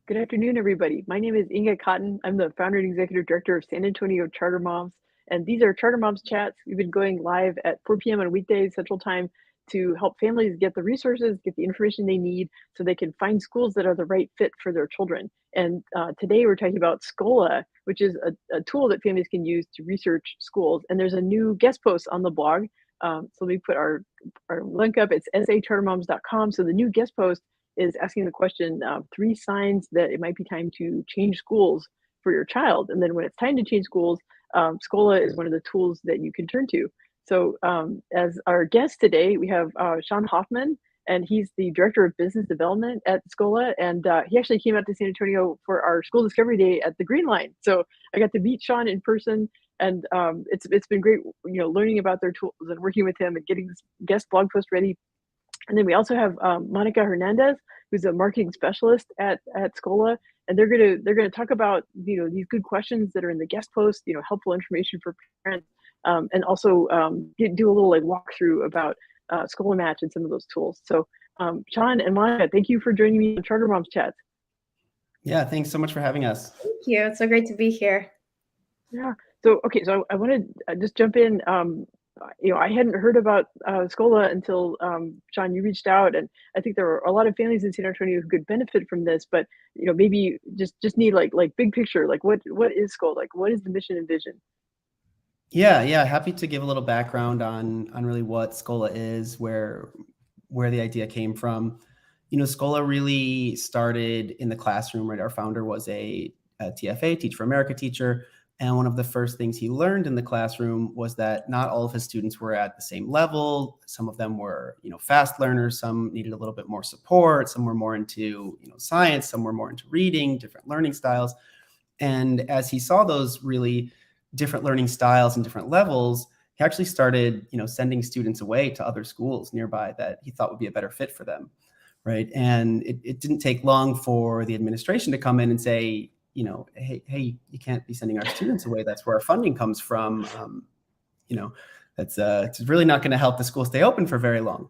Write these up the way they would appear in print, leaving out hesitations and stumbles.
Good afternoon, everybody. My name is Inga Cotton. I'm the founder and executive director of San Antonio Charter Moms, and these are Charter Moms chats. We've been going live at 4 p.m. on weekdays Central Time to help families get the resources, get the information they need so they can find schools that are the right fit for their children. And today we're talking about Schola, which is a tool that families can use to research schools. And there's a new guest post on the blog. So let me put our link up. It's sachartermoms.com. So the new guest post is asking the question, 3 signs that it might be time to change schools for your child. And then when it's time to change schools, Schola is one of the tools that you can turn to. So as our guest today, we have Shawn Hoffman, and he's the director of business development at Schola. And he actually came out to San Antonio for our school discovery day at the Green Line. So I got to meet Shawn in person, and it's been great, learning about their tools and working with him and getting this guest blog post ready. And then we also have Monica Hernandez, who's a marketing specialist at Schola, and they're gonna talk about these good questions that are in the guest post, helpful information for parents, and also do a little like walkthrough about ScholaMatch and some of those tools. So Shawn and Monica, thank you for joining me on Charter Moms Chats. Yeah, thanks so much for having us. Thank you. It's so great to be here. Yeah. So okay, so I want to just jump in. I hadn't heard about Schola until Shawn, you reached out, and I think there are a lot of families in San Antonio who could benefit from this. But maybe just need like big picture, like what is Schola? Like what is the mission and vision? Yeah, happy to give a little background on really what Schola is, where the idea came from. Schola really started in the classroom, right? Our founder was a TFA, Teach for America teacher. And one of the first things he learned in the classroom was that not all of his students were at the same level. Some of them were, fast learners. Some needed a little bit more support. Some were more into, science. Some were more into reading, different learning styles. And as he saw those really different learning styles and different levels, he actually started, sending students away to other schools nearby that he thought would be a better fit for them, right? And it didn't take long for the administration to come in and say, hey, you can't be sending our students away. That's where our funding comes from. It's really not going to help the school stay open for very long.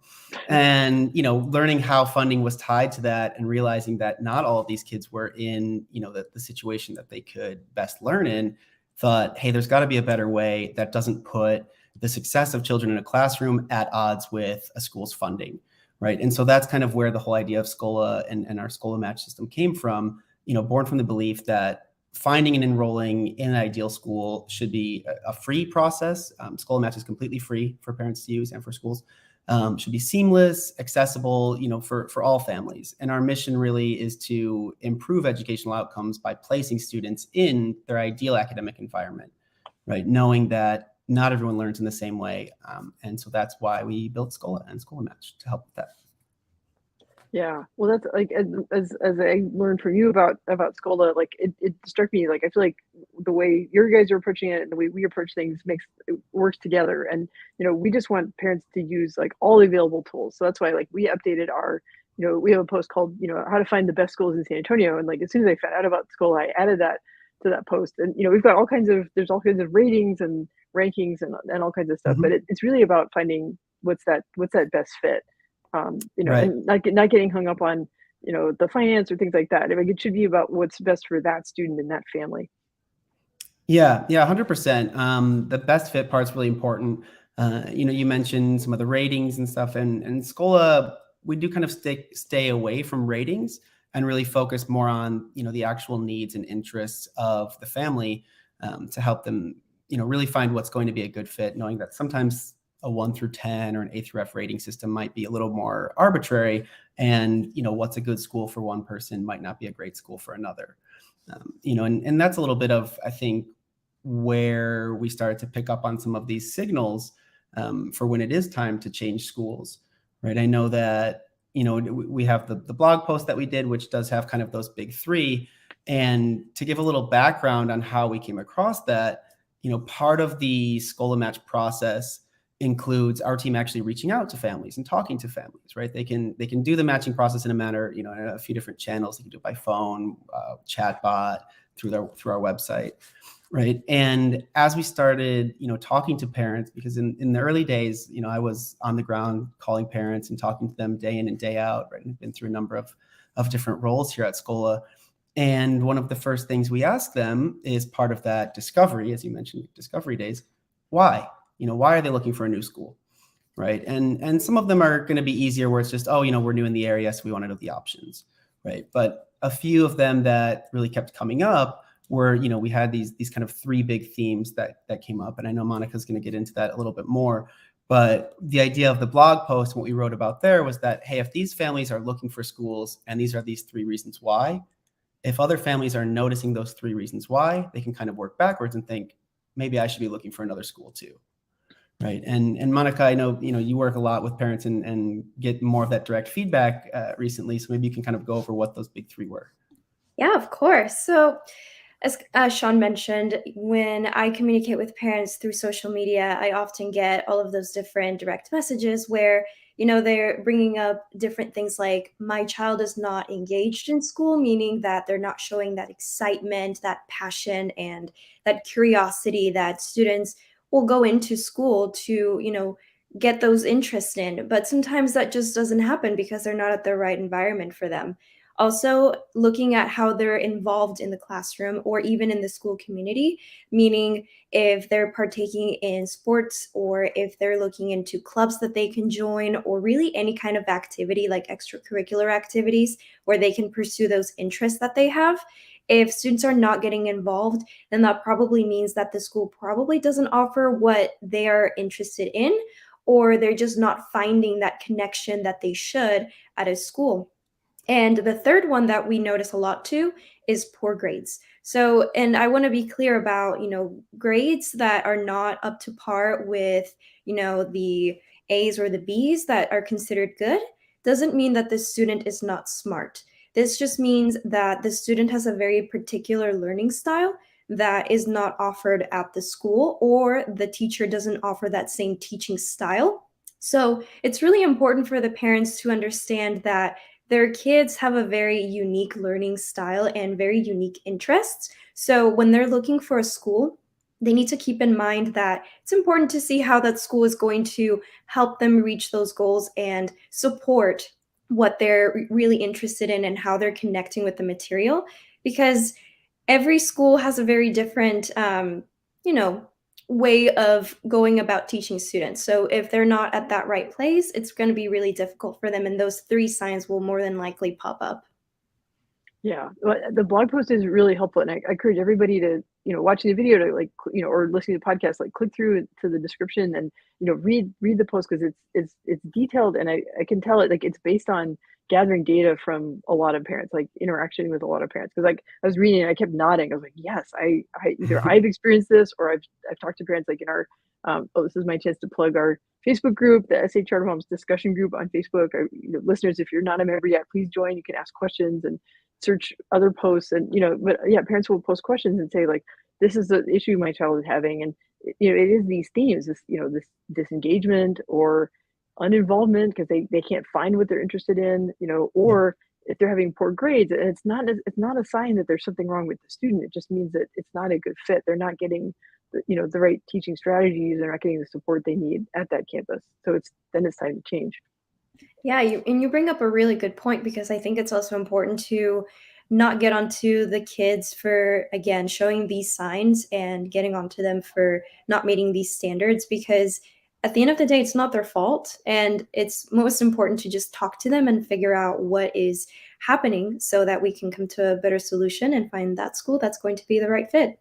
And, learning how funding was tied to that and realizing that not all of these kids were in, the situation that they could best learn in, thought, hey, there's got to be a better way that doesn't put the success of children in a classroom at odds with a school's funding, right? And so that's kind of where the whole idea of Schola and our ScholaMatch system came from. Born from the belief that finding and enrolling in an ideal school should be a free process. ScholaMatch is completely free for parents to use and for schools. Should be seamless, accessible, for all families. And our mission really is to improve educational outcomes by placing students in their ideal academic environment, right? Knowing that not everyone learns in the same way. And so that's why we built Schola and ScholaMatch to help with that. Yeah, well, that's like as I learned from you about Schola, like it struck me, like I feel like the way your guys are approaching it and the way we approach things works together. And we just want parents to use like all the available tools. So that's why like we updated our, we have a post called how to find the best schools in San Antonio. And like as soon as I found out about Schola, I added that to that post. And we've got there's all kinds of ratings and rankings and all kinds of stuff. Mm-hmm. But it's really about finding what's that best fit. Right. And not getting hung up on, the finance or things like that. I mean, it should be about what's best for that student and that family. Yeah, 100%. The best fit part's really important. You mentioned some of the ratings and stuff, and Schola, we do kind of stay away from ratings and really focus more on, the actual needs and interests of the family to help them, really find what's going to be a good fit, knowing that sometimes a 1 through 10 or an A through F rating system might be a little more arbitrary, and what's a good school for one person might not be a great school for another. And that's a little bit of, I think, where we started to pick up on some of these signals for when it is time to change schools, right? I know that we have the blog post that we did, which does have kind of those big 3, and to give a little background on how we came across that, part of the ScholaMatch process includes our team actually reaching out to families and talking to families, right? They can do the matching process in a manner, in a few different channels. They can do it by phone, chatbot, through our website, right? And as we started, talking to parents, because in the early days, I was on the ground calling parents and talking to them day in and day out, right? And I've been through a number of different roles here at Schola. And one of the first things we ask them is part of that discovery, as you mentioned, discovery days. Why? Why are they looking for a new school? Right. And some of them are going to be easier where it's just, oh, we're new in the area, so we want to know the options. Right. But a few of them that really kept coming up were, we had these kind of three big themes that came up. And I know Monica's going to get into that a little bit more. But the idea of the blog post, and what we wrote about there was that, hey, if these families are looking for schools and these are these three reasons why, if other families are noticing those three reasons why, they can kind of work backwards and think, maybe I should be looking for another school too. Right. And Monica, I know, you work a lot with parents and get more of that direct feedback recently. So maybe you can kind of go over what those big three were. Yeah, of course. So as Shawn mentioned, when I communicate with parents through social media, I often get all of those different direct messages where, they're bringing up different things like, my child is not engaged in school, meaning that they're not showing that excitement, that passion, and that curiosity that students will go into school to, get those interests in. But sometimes that just doesn't happen because they're not at the right environment for them. Also, looking at how they're involved in the classroom or even in the school community, meaning if they're partaking in sports or if they're looking into clubs that they can join, or really any kind of activity like extracurricular activities where they can pursue those interests that they have. If students are not getting involved, then that probably means that the school probably doesn't offer what they are interested in, or they're just not finding that connection that they should at a school. And the third one that we notice a lot too is poor grades. So, and I want to be clear about, grades that are not up to par with, the A's or the B's that are considered good doesn't mean that the student is not smart. This just means that the student has a very particular learning style that is not offered at the school, or the teacher doesn't offer that same teaching style. So it's really important for the parents to understand that their kids have a very unique learning style and very unique interests. So when they're looking for a school, they need to keep in mind that it's important to see how that school is going to help them reach those goals and support what they're really interested in and how they're connecting with the material. Because every school has a very different, you know, way of going about teaching students. So if they're not at that right place, it's going to be really difficult for them. And those three signs will more than likely pop up. Yeah, well, the blog post is really helpful, and I encourage everybody to, watching the video to or listening to the podcast, click through to the description and, read the post, because it's detailed, and I can tell it's based on gathering data from a lot of parents, interaction with a lot of parents. Because I was reading and I kept nodding. I was like, yes, I either I've experienced this, or I've talked to parents in our this is my chance to plug our Facebook group, the SA Charter Moms discussion group on Facebook. Listeners, if you're not a member yet, please join. You can ask questions and search other posts, and but yeah, parents will post questions and say this is the issue my child is having, and it is these themes, this disengagement or uninvolvement because they can't find what they're interested in, or if they're having poor grades, and it's not a sign that there's something wrong with the student. It just means that it's not a good fit. They're not getting the right teaching strategies. They're not getting the support they need at that campus. So it's time to change. Yeah, you bring up a really good point, because I think it's also important to not get onto the kids for, again, showing these signs and getting onto them for not meeting these standards, because at the end of the day, it's not their fault. And it's most important to just talk to them and figure out what is happening so that we can come to a better solution and find that school that's going to be the right fit.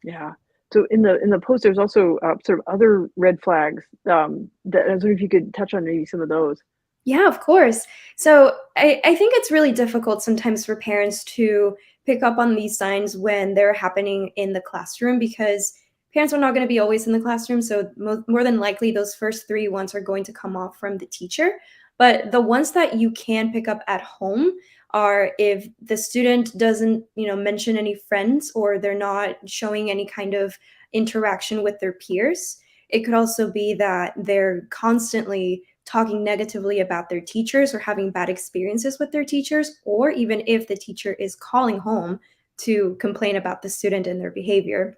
Yeah. So in the post, there's also sort of other red flags that I was wondering if you could touch on maybe some of those. Yeah, of course. So I think it's really difficult sometimes for parents to pick up on these signs when they're happening in the classroom, because parents are not going to be always in the classroom. So more than likely, those first three ones are going to come off from the teacher. But the ones that you can pick up at home are if the student doesn't, mention any friends, or they're not showing any kind of interaction with their peers. It could also be that they're constantly talking negatively about their teachers or having bad experiences with their teachers, or even if the teacher is calling home to complain about the student and their behavior.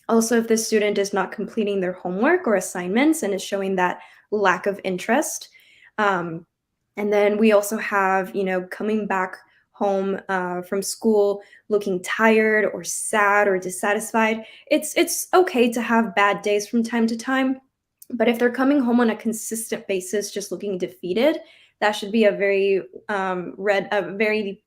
Also, if the student is not completing their homework or assignments and is showing that lack of interest. And then we also have, coming back home from school looking tired or sad or dissatisfied. It's okay to have bad days from time to time, but if they're coming home on a consistent basis just looking defeated, that should be a very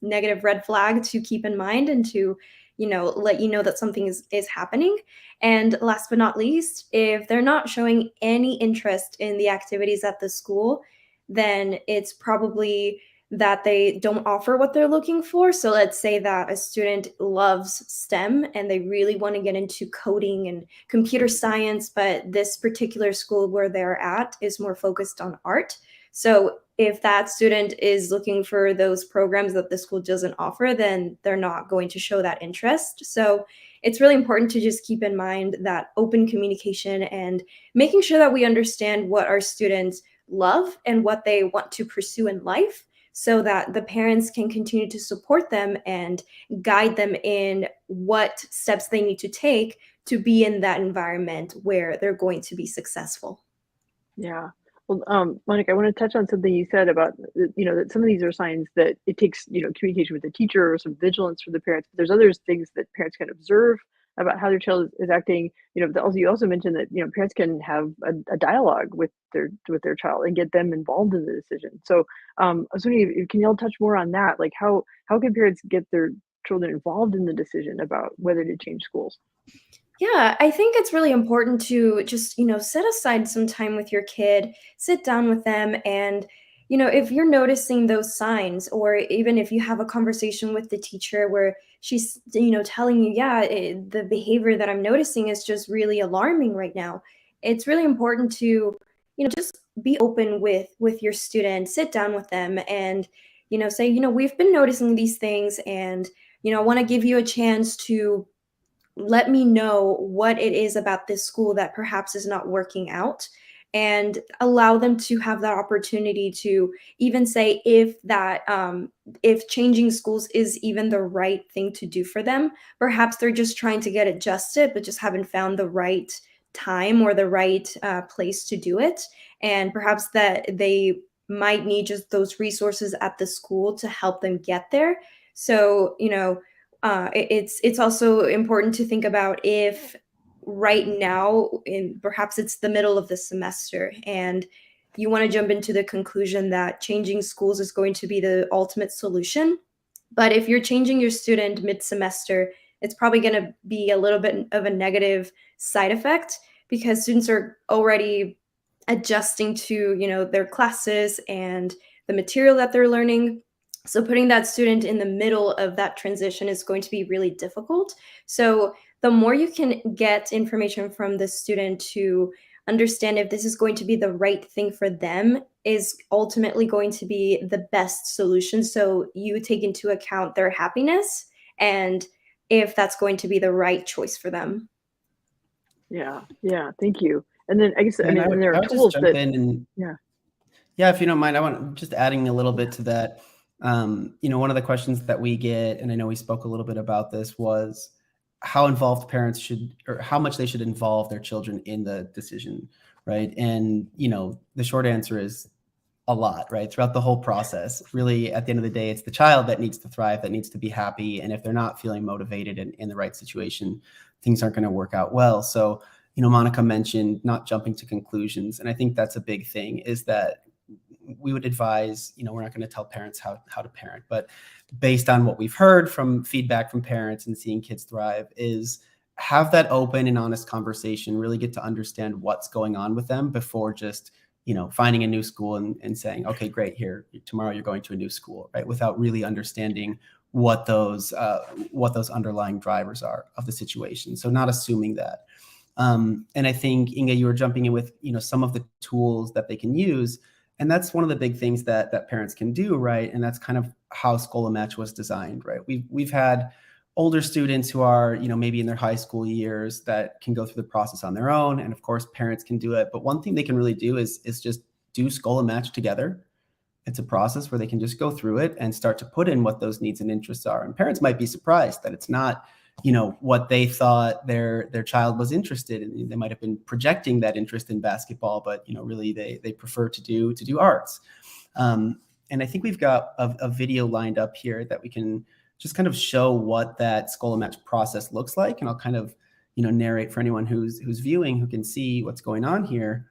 negative red flag to keep in mind and to let you know that something is happening. And last but not least, if they're not showing any interest in the activities at the school, then it's probably that they don't offer what they're looking for. So let's say that a student loves STEM and they really want to get into coding and computer science, but this particular school where they're at is more focused on art. So if that student is looking for those programs that the school doesn't offer, then they're not going to show that interest. So it's really important to just keep in mind that open communication and making sure that we understand what our students love and what they want to pursue in life, so that the parents can continue to support them and guide them in what steps they need to take to be in that environment where they're going to be successful. Yeah. Well, Monica, I want to touch on something you said about, that some of these are signs that it takes, communication with the teacher or some vigilance from the parents. But there's other things that parents can observe about how their child is acting. You also mentioned that, parents can have a dialogue with their child and get them involved in the decision. So I was wondering, can y'all touch more on that? Like how can parents get their children involved in the decision about whether to change schools? Yeah, I think it's really important to just, set aside some time with your kid, sit down with them, and, if you're noticing those signs, or even if you have a conversation with the teacher where she's, telling you, yeah, the behavior that I'm noticing is just really alarming right now. It's really important to, just be open with your student, sit down with them and, say, we've been noticing these things and, I want to give you a chance to let me know what it is about this school that perhaps is not working out, and allow them to have that opportunity to even say if changing schools is even the right thing to do for them. Perhaps they're just trying to get adjusted but just haven't found the right time or the right place to do it, and perhaps that they might need just those resources at the school to help them get there. So it's also important to think about if right now, in perhaps it's the middle of the semester, and you want to jump into the conclusion that changing schools is going to be the ultimate solution. But if you're changing your student mid-semester, it's probably going to be a little bit of a negative side effect, because students are already adjusting to, their classes and the material that they're learning. So putting that student in the middle of that transition is going to be really difficult. So the more you can get information from the student to understand if this is going to be the right thing for them is ultimately going to be the best solution. So you take into account their happiness and if that's going to be the right choice for them. Yeah. Yeah. Thank you. And then I guess, And and there I are would just tools jump that, in and yeah. yeah, if you don't mind, I want just adding a little bit to that. One of the questions that we get, and I know we spoke a little bit about this, was how involved parents should, or how much they should involve their children in the decision, right? And, the short answer is a lot, right? Throughout the whole process. Really, at the end of the day, it's the child that needs to thrive, that needs to be happy. And if they're not feeling motivated and in the right situation, things aren't going to work out well. So, Monica mentioned not jumping to conclusions. And I think that's a big thing, is that we would advise, we're not going to tell parents how to parent, but based on what we've heard from feedback from parents and seeing kids thrive, is have that open and honest conversation, really get to understand what's going on with them before just, finding a new school and saying, okay, great, here, tomorrow you're going to a new school, right? Without really understanding what those underlying drivers are of the situation. So not assuming that. And I think, Inga, you were jumping in with, some of the tools that they can use. And that's one of the big things that parents can do, right? And that's kind of how ScholaMatch was designed, right? We've had older students who are, maybe in their high school years that can go through the process on their own. And of course, parents can do it. But one thing they can really do is just do ScholaMatch together. It's a process where they can just go through it and start to put in what those needs and interests are. And parents might be surprised that it's not, what they thought their child was interested in. They might have been projecting that interest in basketball, but really they prefer to do arts. And I think we've got a video lined up here that we can just kind of show what that ScholaMatch process looks like. And I'll kind of, narrate for anyone who's viewing who can see what's going on here.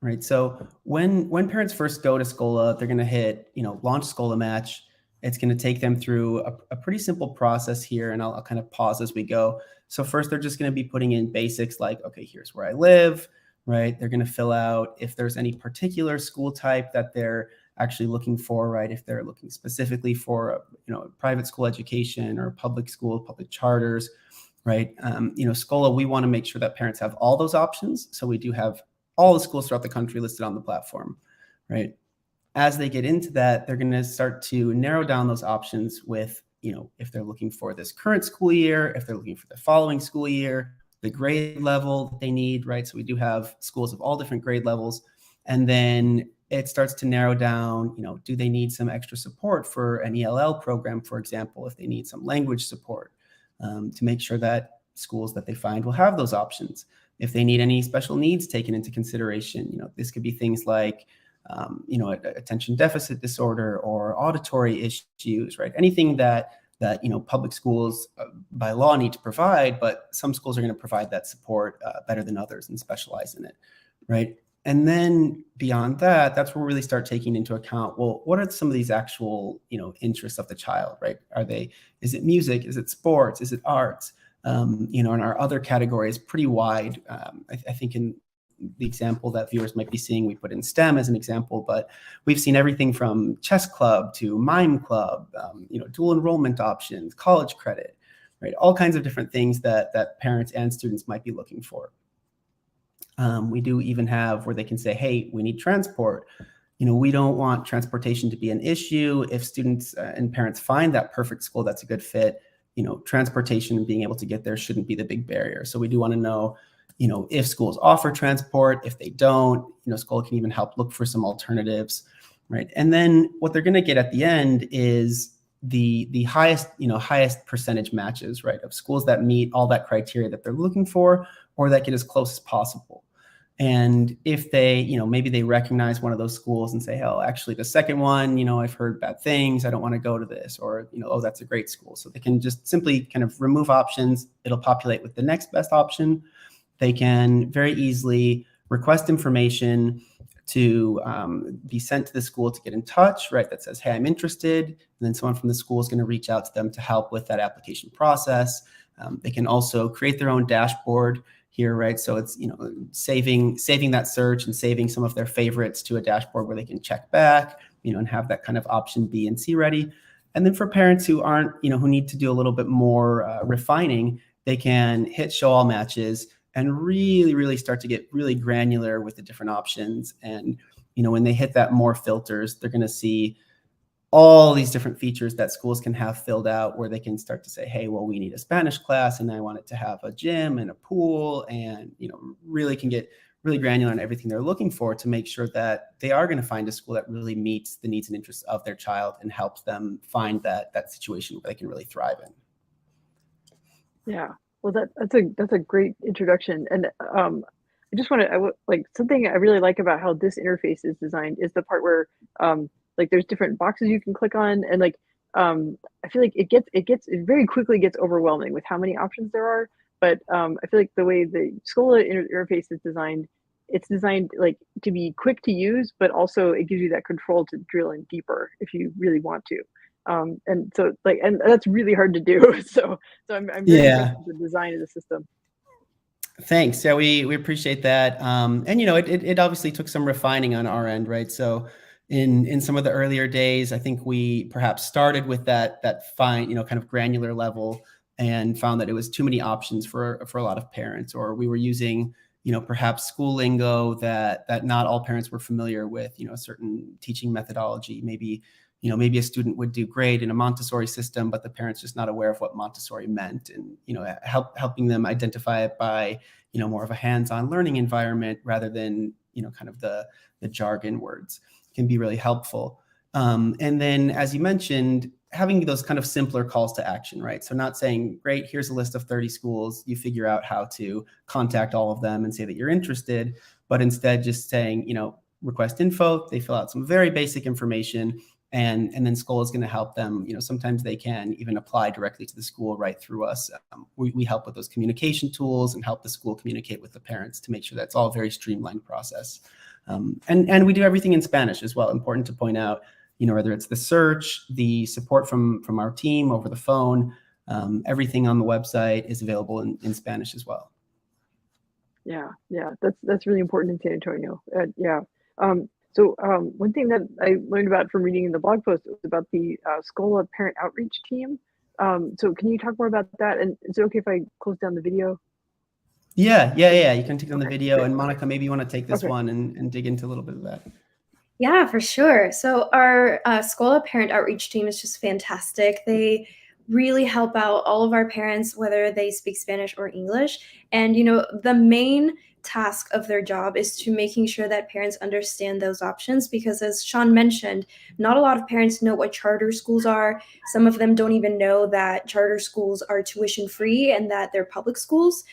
Right. So when parents first go to Schola, they're going to hit, launch ScholaMatch. It's going to take them through a pretty simple process here, and I'll kind of pause as we go. So first, they're just going to be putting in basics like, okay, here's where I live, right? They're going to fill out if there's any particular school type that they're actually looking for, right? If they're looking specifically for, a private school education or public school, public charters, right? Schola, we want to make sure that parents have all those options. So we do have all the schools throughout the country listed on the platform, right? As they get into that, they're going to start to narrow down those options with, if they're looking for this current school year, if they're looking for the following school year, the grade level that they need, right? So we do have schools of all different grade levels. And then it starts to narrow down, do they need some extra support for an ELL program, for example, if they need some language support, to make sure that schools that they find will have those options. If they need any special needs taken into consideration, this could be things like, attention deficit disorder or auditory issues, right? Anything that public schools by law need to provide, but some schools are going to provide that support better than others and specialize in it, right? And then beyond that, that's where we really start taking into account, well, what are some of these actual, interests of the child, right? Is it music? Is it sports? Is it arts? And our other category is pretty wide. I think in the example that viewers might be seeing, we put in STEM as an example, but we've seen everything from chess club to mime club, dual enrollment options, college credit, right? All kinds of different things that parents and students might be looking for. We do even have where they can say, hey, we need transport. We don't want transportation to be an issue. If students and parents find that perfect school that's a good fit, transportation and being able to get there shouldn't be the big barrier. So we do want to know, if schools offer transport. If they don't, school can even help look for some alternatives, right? And then what they're going to get at the end is the highest percentage matches, right, of schools that meet all that criteria that they're looking for, or that get as close as possible. And if they, maybe they recognize one of those schools and say, oh, actually the second one, I've heard bad things, I don't want to go to this, or, oh, that's a great school. So they can just simply kind of remove options. It'll populate with the next best option. They can very easily request information to be sent to the school to get in touch, right? That says, hey, I'm interested. And then someone from the school is going to reach out to them to help with that application process. They can also create their own dashboard here, right? So it's, saving that search and saving some of their favorites to a dashboard where they can check back, and have that kind of option B and C ready. And then for parents who aren't, who need to do a little bit more refining, they can hit show all matches and really, really start to get really granular with the different options. And, when they hit that more filters, they're going to see all these different features that schools can have filled out, where they can start to say, hey, well, we need a Spanish class and I want it to have a gym and a pool, and, really can get really granular on everything they're looking for to make sure that they are going to find a school that really meets the needs and interests of their child and helps them find that situation where they can really thrive in. Yeah. Well, that's a great introduction. And I just want to, like, something I really like about how this interface is designed is the part where like there's different boxes you can click on, and like I feel like it very quickly gets overwhelming with how many options there are. But I feel like the way the Schola interface is designed, it's designed like to be quick to use, but also it gives you that control to drill in deeper if you really want to. And so like, and that's really hard to do. So I'm very impressed with the design of the system. Thanks. Yeah, we appreciate that. And it obviously took some refining on our end, right? So in some of the earlier days, I think we perhaps started with that fine, kind of granular level, and found that it was too many options for a lot of parents, or we were using, perhaps school lingo that not all parents were familiar with, a certain teaching methodology. Maybe a student would do great in a Montessori system, but the parent's just not aware of what Montessori meant, and, helping them identify it by, more of a hands-on learning environment rather than, kind of the jargon words can be really helpful. And then, as you mentioned, having those kind of simpler calls to action, right? So not saying, great, here's a list of 30 schools, you figure out how to contact all of them and say that you're interested, but instead just saying, request info, they fill out some very basic information, and then Schola is going to help them. Sometimes they can even apply directly to the school right through us. We help with those communication tools and help the school communicate with the parents to make sure that's all a very streamlined process. And we do everything in Spanish as well. Important to point out, whether it's the search, the support from our team over the phone, everything on the website is available in Spanish as well. Yeah, that's really important in San Antonio. So one thing that I learned about from reading in the blog post was about the Schola parent outreach team. So can you talk more about that? And is it okay if I close down the video? Yeah. You can take on the video. And Monica, maybe you want to take this one and dig into a little bit of that. Yeah, for sure. So our Schola parent outreach team is just fantastic. They really help out all of our parents, whether they speak Spanish or English. And, the main task of their job is to making sure that parents understand those options, because as Shawn mentioned, not a lot of parents know what charter schools are. Some of them don't even know that charter schools are tuition free and that they're public schools.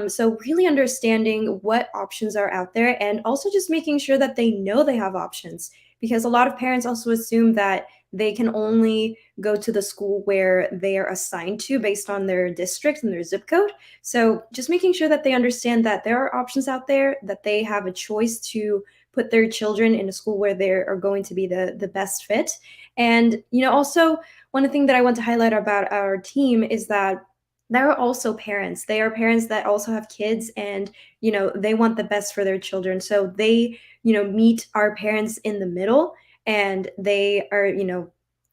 So really understanding what options are out there, and also just making sure that they know they have options, because a lot of parents also assume that they can only go to the school where they are assigned to based on their district and their zip code. So just making sure that they understand that there are options out there, that they have a choice to put their children in a school where they are going to be the best fit. And, also one thing that I want to highlight about our team is that there are also parents. They are parents that also have kids, and, they want the best for their children. So they, meet our parents in the middle, and they are,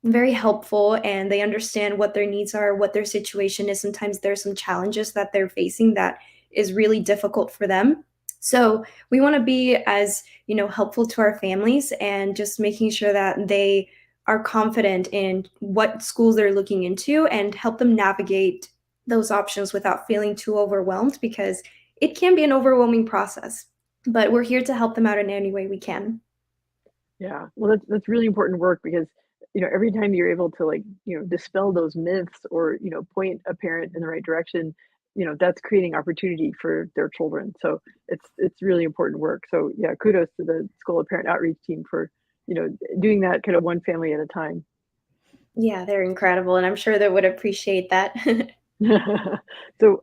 very helpful, and they understand what their needs are, what their situation is. Sometimes there's some challenges that they're facing that is really difficult for them. So we want to be as, helpful to our families, and just making sure that they are confident in what schools they're looking into, and help them navigate those options without feeling too overwhelmed, because it can be an overwhelming process. But we're here to help them out in any way we can. Yeah, well, that's really important work, because every time you're able to dispel those myths, or point a parent in the right direction, that's creating opportunity for their children. So it's really important work. So yeah, kudos to the Schola parent outreach team for doing that kind of one family at a time. Yeah, they're incredible, and I'm sure they would appreciate that. So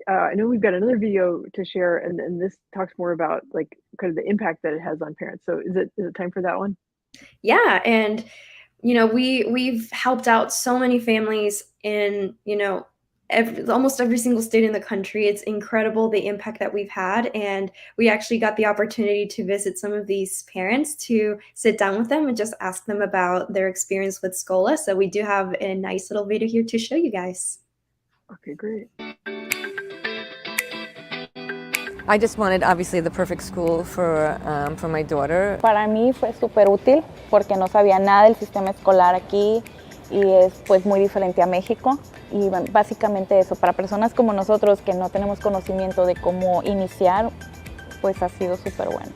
I know we've got another video to share, and this talks more about kind of the impact that it has on parents. So is it time for that one? Yeah, and we've helped out so many families in almost every single state in the country. It's incredible the impact that we've had, and we actually got the opportunity to visit some of these parents, to sit down with them and just ask them about their experience with Schola. So we do have a nice little video here to show you guys. Okay, great. I just wanted, obviously, the perfect school for my daughter. Para mí fue súper útil porque no sabía nada del sistema escolar aquí y es pues muy diferente a México. Y básicamente eso, para personas como nosotros que no tenemos conocimiento de cómo iniciar, pues ha sido súper bueno.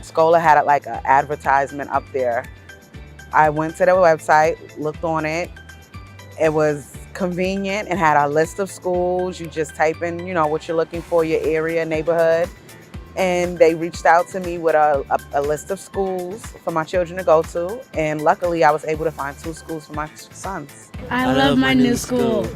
Schola had like an advertisement up there. I went to the website, looked on it. It was convenient and had a list of schools. You just type in, what you're looking for, your area, neighborhood. And they reached out to me with a list of schools for my children to go to. And luckily, I was able to find 2 schools for my sons. I love my new school.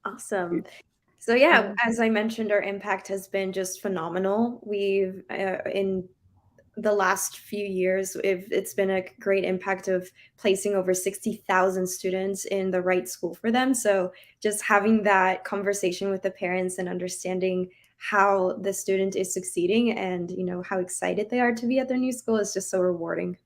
Awesome. So yeah, as I mentioned, our impact has been just phenomenal. We've in the last few years, it's been a great impact of placing over 60,000 students in the right school for them. So just having that conversation with the parents and understanding how the student is succeeding, and how excited they are to be at their new school, is just so rewarding.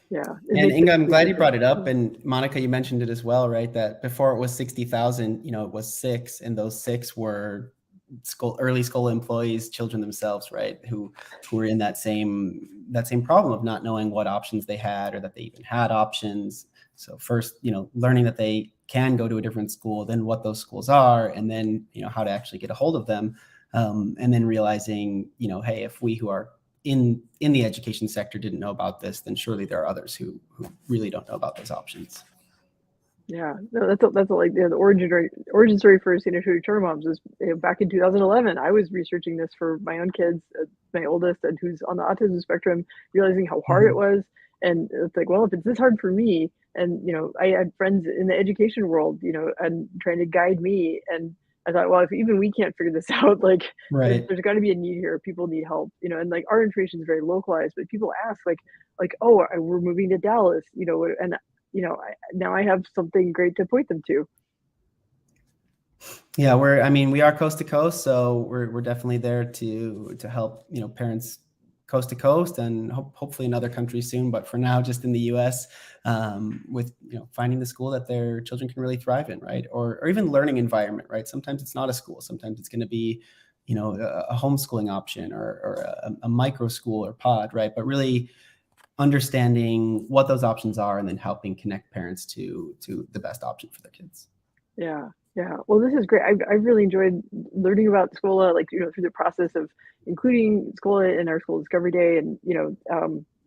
Yeah. And Inga, I'm glad you brought it up. And Monica, you mentioned it as well, right? That before it was 60,000, it was 6, and those 6 were early school employees, children themselves, right? Who were in that same problem of not knowing what options they had, or that they even had options. So first, learning that they can go to a different school, then what those schools are, and then, how to actually get a hold of them. And then realizing, hey, if we who are in the education sector didn't know about this, then surely there are others who really don't know about those options. Yeah, no, that's like the origin story for San Antonio Charter Moms is back in 2011. I was researching this for my own kids, my oldest, and who's on the autism spectrum, realizing how hard it was, and it's like, well, if it's this hard for me, and I had friends in the education world, and trying to guide me, and I thought, well, if even we can't figure this out, like, Right. there's got to be a need here. People need help, and like our information is very localized, but people ask, like, oh, we're moving to Dallas, and now I have something great to point them to. Yeah, we are coast to coast, so we're definitely there to help, parents coast to coast, and hopefully in other countries soon. But for now, just in the U.S., with finding the school that their children can really thrive in, right? Or even learning environment, right? Sometimes it's not a school. Sometimes it's going to be, a homeschooling option or a micro school or pod, right? But really understanding what those options are and then helping connect parents to the best option for their kids. Yeah. Well, this is great. I've really enjoyed learning about Schola, through the process of including Schola in our school discovery day, and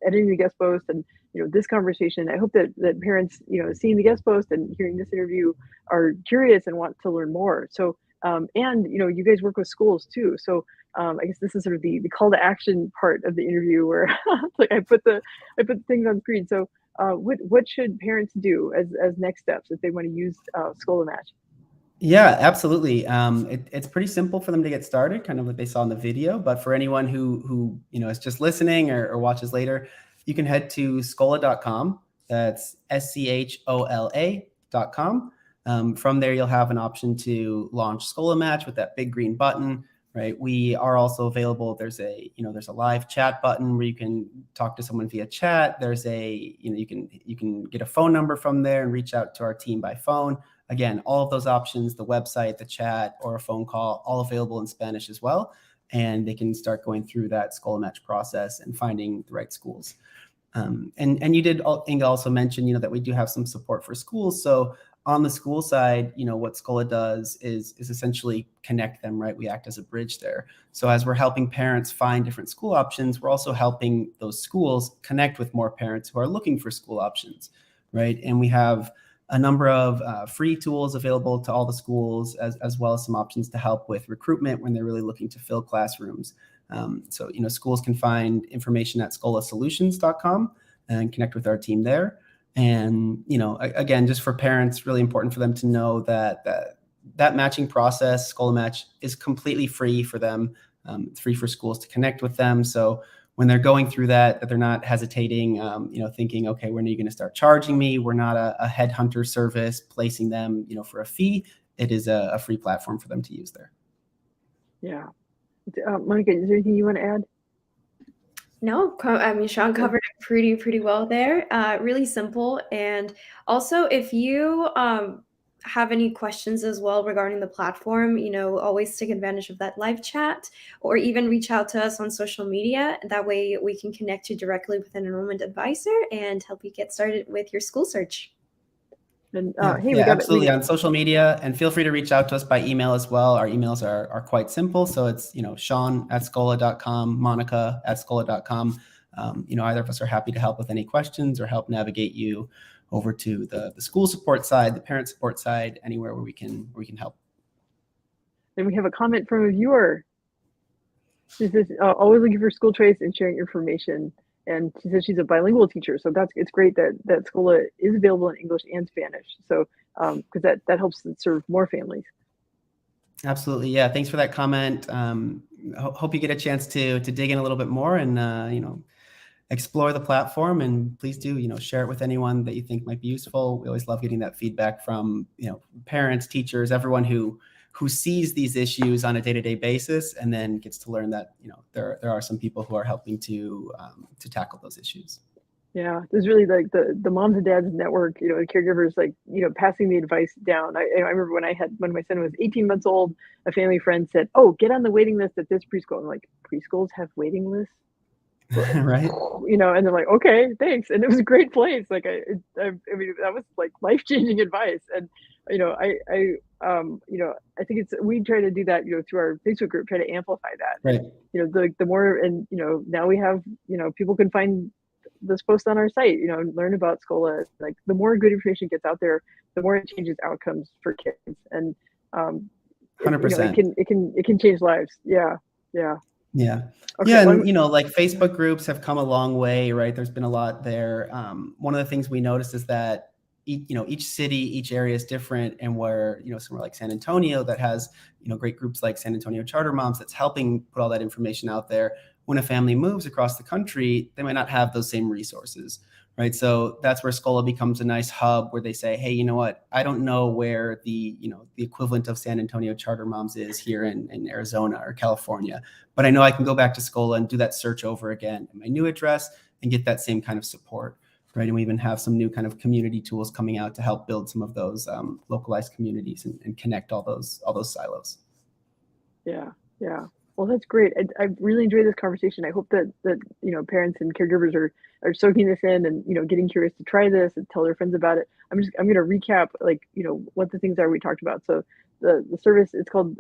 editing the guest post, and this conversation. I hope that parents, seeing the guest post and hearing this interview, are curious and want to learn more. So and you guys work with schools too. So I guess this is sort of the call to action part of the interview, where like I put things on screen. So what should parents do as next steps if they want to use ScholaMatch? Yeah, absolutely. It's pretty simple for them to get started, kind of like they saw in the video. But for anyone who is just listening or watches later, you can head to schola.com. That's SCHOLA.com. From there, you'll have an option to launch ScholaMatch with that big green button. Right. We are also available. There's a live chat button where you can talk to someone via chat. There's you can get a phone number from there and reach out to our team by phone. Again, all of those options, the website, the chat, or a phone call, all available in Spanish as well. And they can start going through that ScholaMatch process and finding the right schools. And you did, Inga, also mention, that we do have some support for schools. So on the school side, what Schola does is essentially connect them, right? We act as a bridge there. So as we're helping parents find different school options, we're also helping those schools connect with more parents who are looking for school options, right? And we have a number of free tools available to all the schools, as well as some options to help with recruitment when they're really looking to fill classrooms. So schools can find information at scholasolutions.com and connect with our team there. And, again, just for parents, really important for them to know that matching process, ScholaMatch, is completely free for them. It's free for schools to connect with them. So when they're going through that they're not hesitating, thinking, okay, when are you going to start charging me? We're not a headhunter service placing them, for a fee. It is a free platform for them to use there. Yeah. Monica, is there anything you want to add? No, Shawn covered it pretty well there. Really simple. And also, if you have any questions as well regarding the platform, always take advantage of that live chat, or even reach out to us on social media. That way we can connect you directly with an enrollment advisor and help you get started with your school search. And absolutely, on social media, and feel free to reach out to us by email as well. Our emails are quite simple. So it's, Shawn@schola.com, Monica@schola.com. Either of us are happy to help with any questions or help navigate you over to the school support side, the parent support side, anywhere where we can help. And we have a comment from a viewer. She says, always looking for school choice and sharing information. And she says she's a bilingual teacher, so it's great that Schola is available in English and Spanish. So because that helps serve more families. Absolutely, yeah. Thanks for that comment. Hope you get a chance to dig in a little bit more and explore the platform. And please do share it with anyone that you think might be useful. We always love getting that feedback from parents, teachers, everyone who sees these issues on a day-to-day basis, and then gets to learn that there are some people who are helping to tackle those issues. Yeah, there's really like the moms and dads network, the caregivers, passing the advice down. I remember when my son was 18 months old, a family friend said, "Oh, get on the waiting list at this preschool." I'm like, preschools have waiting lists? Right. And they're like, okay, thanks. And it was a great place. Like, I mean, that was like life-changing advice. And I think we try to do that, through our Facebook group, try to amplify that. Right. The more, and, now we have, people can find this post on our site, learn about Schola. Like, the more good information gets out there, the more it changes outcomes for kids. And, 100%. it can change lives. Yeah. Yeah. Yeah. Okay, Yeah. And, like Facebook groups have come a long way, right? There's been a lot there. One of the things we noticed is that each city, each area is different, and where, somewhere like San Antonio that has, great groups like San Antonio Charter Moms that's helping put all that information out there. When a family moves across the country, they might not have those same resources, right? So that's where Schola becomes a nice hub where they say, hey, you know what? I don't know where the equivalent of San Antonio Charter Moms is here in Arizona or California, but I know I can go back to Schola and do that search over again in my new address and get that same kind of support. Right. And we even have some new kind of community tools coming out to help build some of those localized communities and connect all those silos. Yeah. Yeah. Well, that's great. I really enjoyed this conversation. I hope that parents and caregivers are soaking this in and, getting curious to try this and tell their friends about it. I'm going to recap, what the things are we talked about. So the service, it's called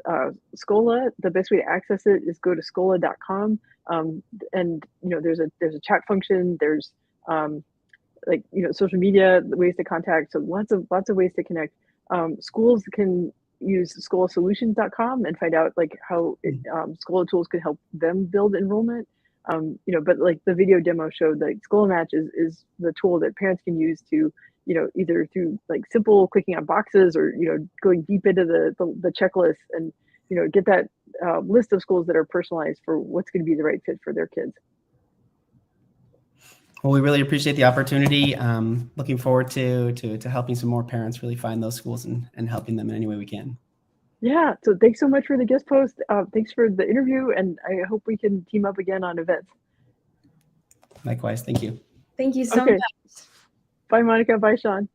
Schola. The best way to access it is go to schola.com. And, there's a chat function. There's social media, ways to contact. So lots of ways to connect. Schools can use scholasolutions.com and find out how Schola tools could help them build enrollment. But the video demo showed that ScholaMatch is the tool that parents can use to, either through simple clicking on boxes or, going deep into the checklist and, get that list of schools that are personalized for what's going to be the right fit for their kids. Well, we really appreciate the opportunity. Looking forward to helping some more parents really find those schools and helping them in any way we can. Yeah. So thanks so much for the guest post. Thanks for the interview. And I hope we can team up again on events. Likewise. Thank you. Thank you so much. Bye, Monica. Bye, Shawn.